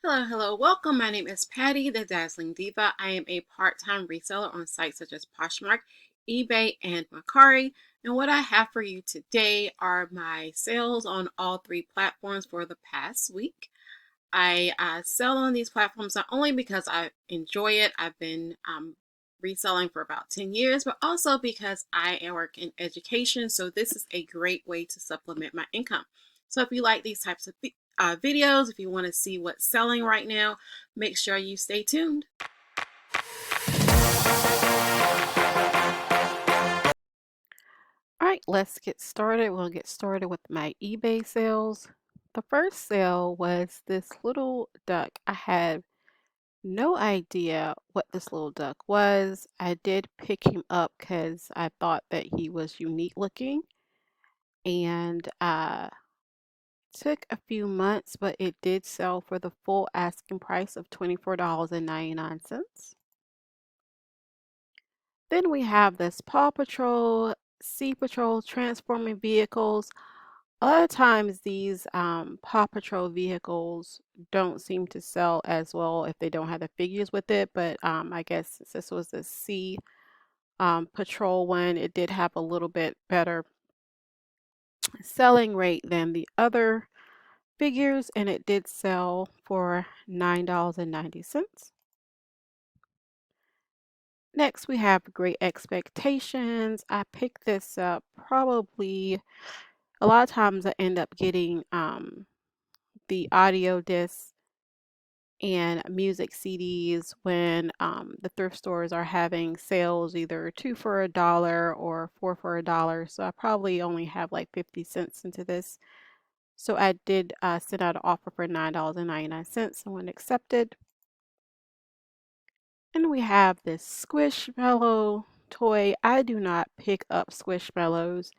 Hello. Welcome. My name is Patty, the Dazzling Diva. I am a part-time reseller on sites such as Poshmark, eBay, and Mercari. And what I have for you today are my sales on all three platforms for the past week. I sell on these platforms not only because I enjoy it, I've been reselling for about 10 years, but also because I work in education. So this is a great way to supplement my income. So if you like these types of videos, if you want to see what's selling right now, make sure you stay tuned. All right, let's get started. We'll get started with my eBay sales. The first sale was this little duck. I had no idea what this little duck was. I did pick him up because I thought that he was unique looking and took a few months, but it did sell for the full asking price of $24.99. Then we have this Paw Patrol, Sea Patrol transforming vehicles. A lot of times these Paw Patrol vehicles don't seem to sell as well if they don't have the figures with it, but I guess since this was the Sea Patrol one, it did have a little bit better selling rate than the other figures, and it did sell for $9.90. Next, we have Great Expectations. I picked this up probably a lot of times I end up getting the audio discs and music CDs when the thrift stores are having sales, either two for $1 or four for $1. So I probably only have like 50 cents into this. So I did send out an offer for $9.99. Someone accepted. And we have this Squishmallow toy. I do not pick up Squishmallows.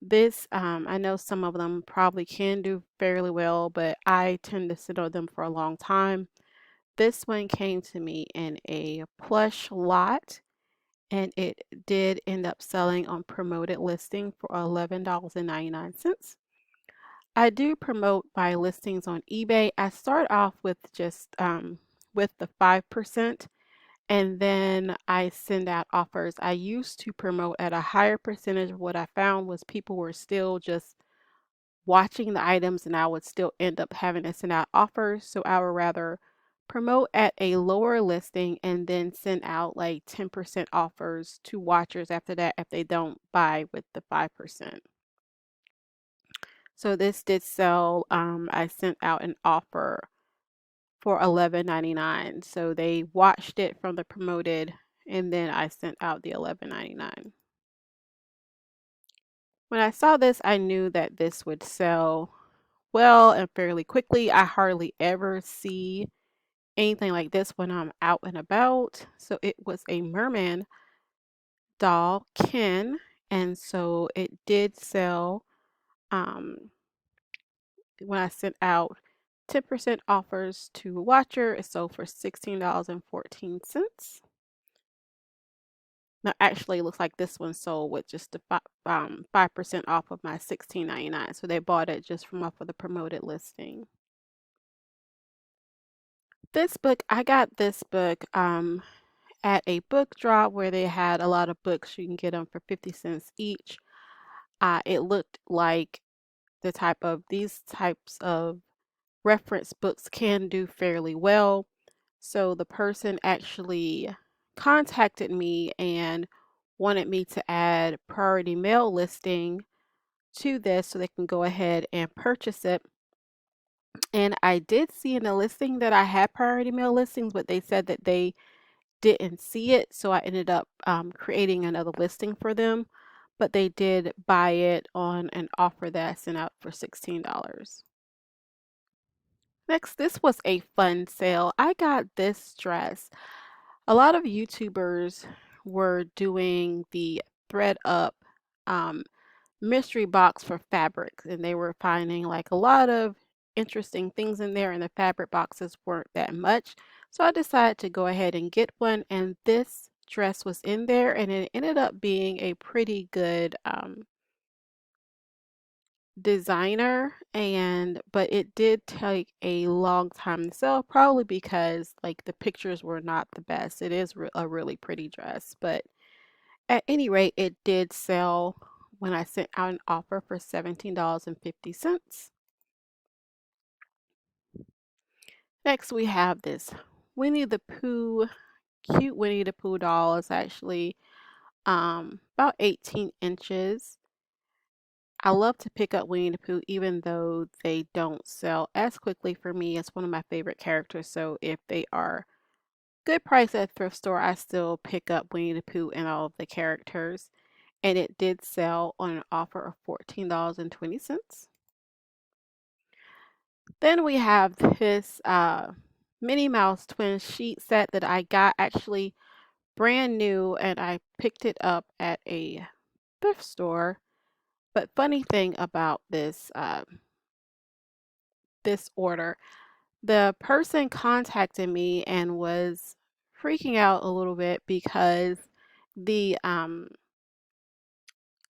This, I know some of them probably can do fairly well, but I tend to sit on them for a long time. This one came to me in a plush lot, and it did end up selling on promoted listing for $11.99. I do promote my listings on eBay. I start off with just with the 5%, and then I send out offers. I used to promote at a higher percentage. What I found was people were still just watching the items, and I would still end up having to send out offers. So I would rather promote at a lower listing and then send out like 10% offers to watchers after that if they don't buy with the 5%. So this did sell. I sent out an offer for $11.99. So they watched it from the promoted, and then I sent out the $11.99. When I saw this, I knew that this would sell well and fairly quickly. I hardly ever see anything like this when I'm out and about. So it was a merman doll Ken, and so it did sell when I sent out 10% offers to a watcher. It sold for $16.14. Now, actually, it looks like this one sold with just the 5% off of my $16.99. So they bought it just from off of the promoted listing. This book, I got this book at a book drop where they had a lot of books. You can get them for 50 cents each. It looked like these types of reference books can do fairly well. So the person actually contacted me and wanted me to add priority mail listing to this so they can go ahead and purchase it. And I did see in the listing that I had priority mail listings, but they said that they didn't see it, so I ended up creating another listing for them, but they did buy it on an offer that I sent out for $16. Next, this was a fun sale. I got this dress. A lot of YouTubers were doing the thread up um, mystery box for fabrics, and they were finding like a lot of interesting things in there, and the fabric boxes weren't that much. So I decided to go ahead and get one, and this dress was in there, and it ended up being a pretty good designer, and but it did take a long time to sell, probably because like the pictures were not the best. It is a really pretty dress, but at any rate, it did sell when I sent out an offer for $17.50. Next, we have this Winnie the Pooh, cute Winnie the Pooh doll. It's actually about 18 inches. I love to pick up Winnie the Pooh even though they don't sell as quickly for me. It's one of my favorite characters. So if they are good price at thrift store, I still pick up Winnie the Pooh and all of the characters. And it did sell on an offer of $14.20. Then we have this Minnie Mouse twin sheet set that I got actually brand new, and I picked it up at a thrift store. But funny thing about this order, the person contacted me and was freaking out a little bit because the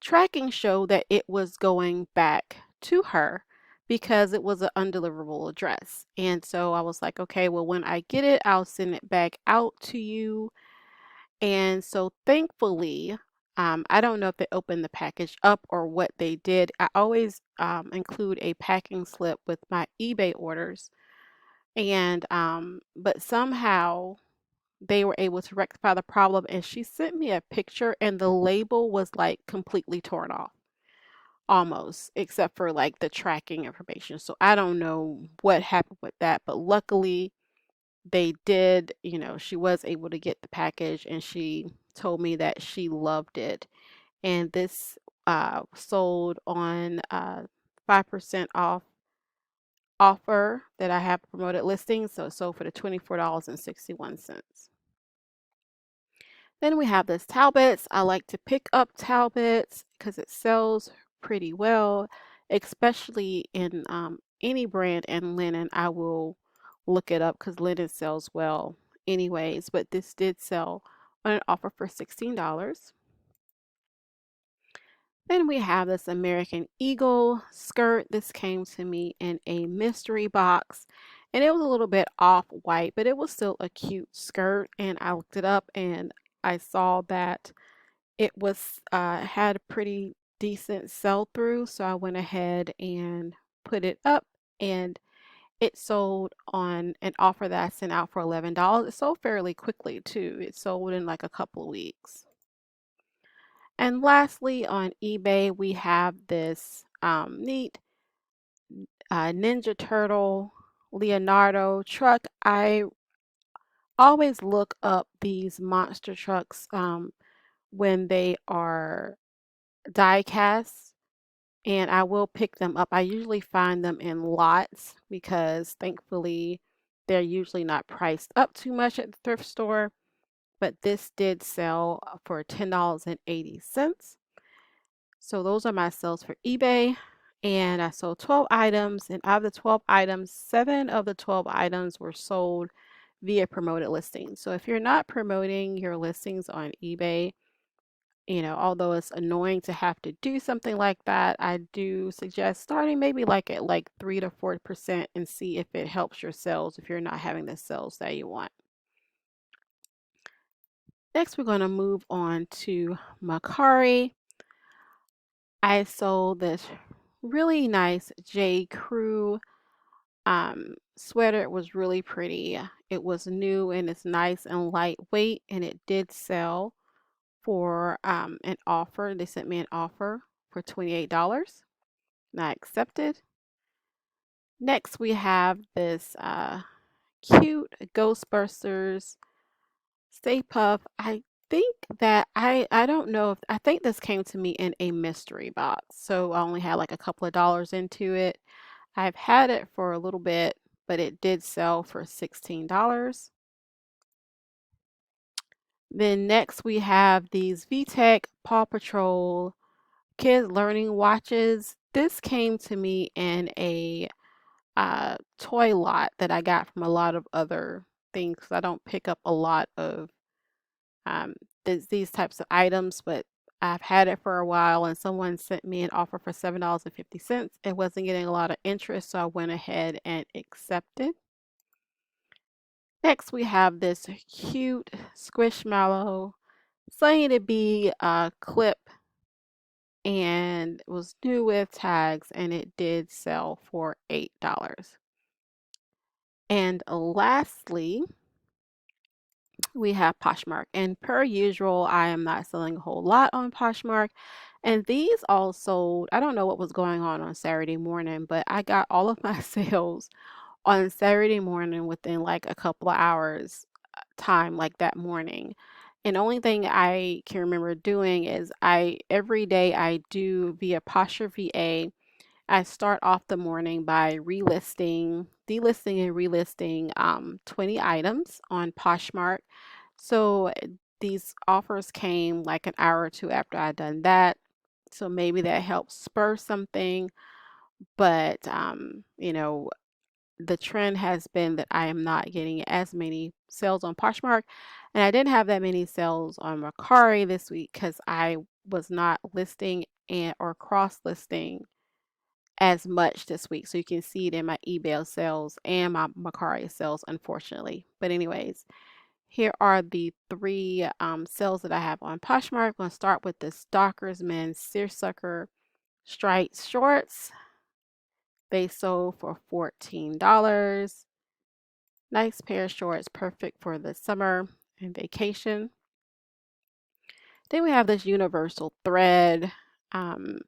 tracking showed that it was going back to her because it was an undeliverable address. And so I was like, okay, well, when I get it, I'll send it back out to you. And so thankfully, I don't know if they opened the package up or what they did. I always include a packing slip with my eBay orders. And but somehow they were able to rectify the problem, and she sent me a picture and the label was like completely torn off almost, except for like the tracking information. So I don't know what happened with that, but luckily they did, she was able to get the package, and she told me that she loved it. And this sold on 5% off offer that I have promoted listings. So it sold for the $24.61. Then we have this Talbots. I like to pick up Talbots because it sells pretty well, especially in any brand and linen. I will look it up because linen sells well anyways, but this did sell on an offer for $16. Then we have this American Eagle skirt. This came to me in a mystery box, and it was a little bit off white, but it was still a cute skirt. And I looked it up and I saw that it was had a pretty decent sell through, so I went ahead and put it up, and it sold on an offer that I sent out for $11. It sold fairly quickly too. It sold in like a couple of weeks. And lastly, on eBay, we have this neat Ninja Turtle Leonardo truck. I always look up these monster trucks when they are die cast, and I will pick them up. I usually find them in lots because thankfully they're usually not priced up too much at the thrift store. But this did sell for $10.80. So those are my sales for eBay. And I sold 12 items, and out of the 12 items, 7 of the 12 items were sold via promoted listings. So if you're not promoting your listings on eBay, although it's annoying to have to do something like that, I do suggest starting maybe like at like 3 to 4% and see if it helps your sales if you're not having the sales that you want. Next, we're going to move on to Mercari. I sold this really nice J. Crew sweater. It was really pretty. It was new and it's nice and lightweight, and it did sell for an offer. They sent me an offer for $28, and I accepted. Next, we have this cute Ghostbusters Stay Puff. I think that I don't know if I think this came to me in a mystery box, so I only had like a couple of dollars into it. I've had it for a little bit, but it did sell for $16. Then next we have these VTech Paw Patrol Kids Learning Watches. This came to me in a toy lot that I got from a lot of other things 'cause I don't pick up a lot of these types of items, but I've had it for a while and someone sent me an offer for $7.50. It wasn't getting a lot of interest, so I went ahead and accepted. Next, we have this cute Squishmallow, saying to be a clip, and it was new with tags, and it did sell for $8. And lastly, we have Poshmark. And per usual, I am not selling a whole lot on Poshmark. And these all sold. I don't know what was going on Saturday morning, but I got all of my sales on Saturday morning within like a couple of hours time, like that morning. And the only thing I can remember doing is every day I do via Posture VA. I start off the morning by delisting and relisting 20 items on Poshmark. So these offers came like an hour or two after I'd done that. So maybe that helped spur something. But, the trend has been that I am not getting as many sales on Poshmark. And I didn't have that many sales on Mercari this week because I was not listing or cross listing as much this week. So you can see it in my eBay sales and my Mercari sales, unfortunately. But anyways, here are the three sales that I have on Poshmark. I'm going to start with the Stalker's Men Seersucker Striped Shorts. They sold for $14. Nice pair of shorts, perfect for the summer and vacation. Then we have this universal thread. Um,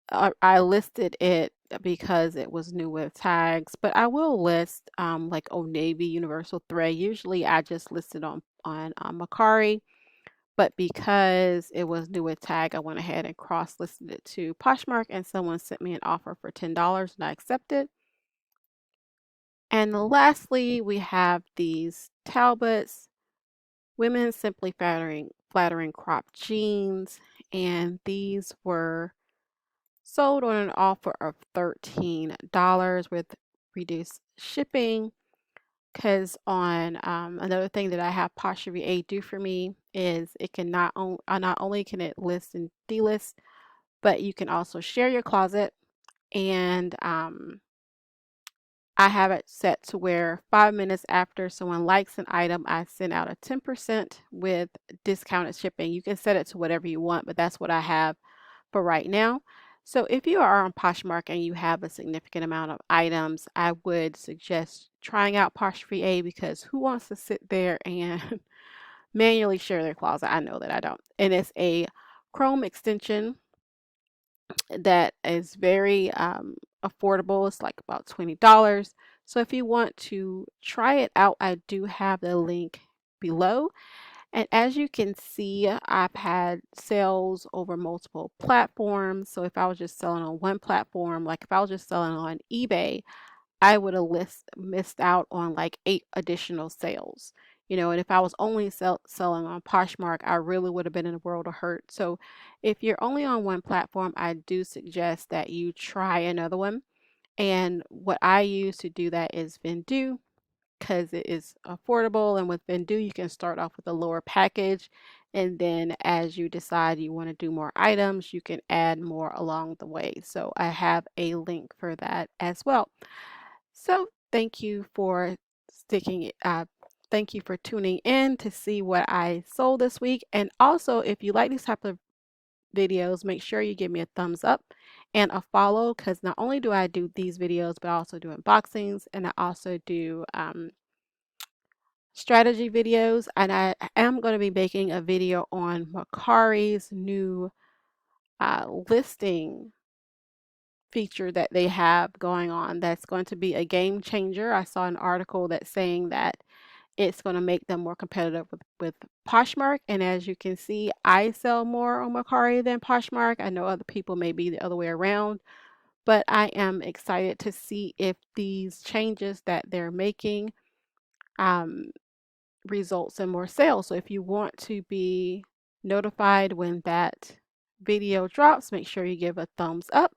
I listed it because it was new with tags, but I will list like Old Navy universal thread. Usually I just list it on Mercari, but because it was new with tag, I went ahead and cross listed it to Poshmark, and someone sent me an offer for $10 and I accepted. And lastly, we have these Talbots Women Simply Flattering Cropped Jeans, and these were sold on an offer of $13 with reduced shipping. Because on another thing that I have Posture VA do for me is it can not only can it list and delist, but you can also share your closet. And I have it set to where 5 minutes after someone likes an item, I send out a 10% with discounted shipping. You can set it to whatever you want, but that's what I have for right now. So if you are on Poshmark and you have a significant amount of items, I would suggest trying out Posh VA, because who wants to sit there and manually share their closet? I know that I don't. And it's a Chrome extension that is very affordable. It's like about $20. So if you want to try it out, I do have the link below. And as you can see, I've had sales over multiple platforms. So if I was just selling on one platform, like if I was just selling on eBay, I would have missed out on like 8 additional sales. And if I was only selling on Poshmark, I really would have been in a world of hurt. So if you're only on one platform, I do suggest that you try another one. And what I use to do that is Vendoo, because it is affordable. And with Vendoo, you can start off with a lower package. And then as you decide you want to do more items, you can add more along the way. So I have a link for that as well. So thank you for thank you for tuning in to see what I sold this week. And also, if you like these type of videos, make sure you give me a thumbs up and a follow, because not only do I do these videos, but I also do unboxings, and I also do strategy videos. And I am going to be making a video on Mercari's new listing feature that they have going on that's going to be a game changer. I saw an article that's saying that it's going to make them more competitive with Poshmark. And as you can see, I sell more on Mercari than Poshmark. I know other people may be the other way around, but I am excited to see if these changes that they're making um, results in more sales. So if you want to be notified when that video drops, make sure you give a thumbs up.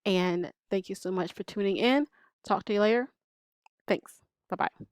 And thank you so much for tuning in. Talk to you later. Thanks. Bye bye.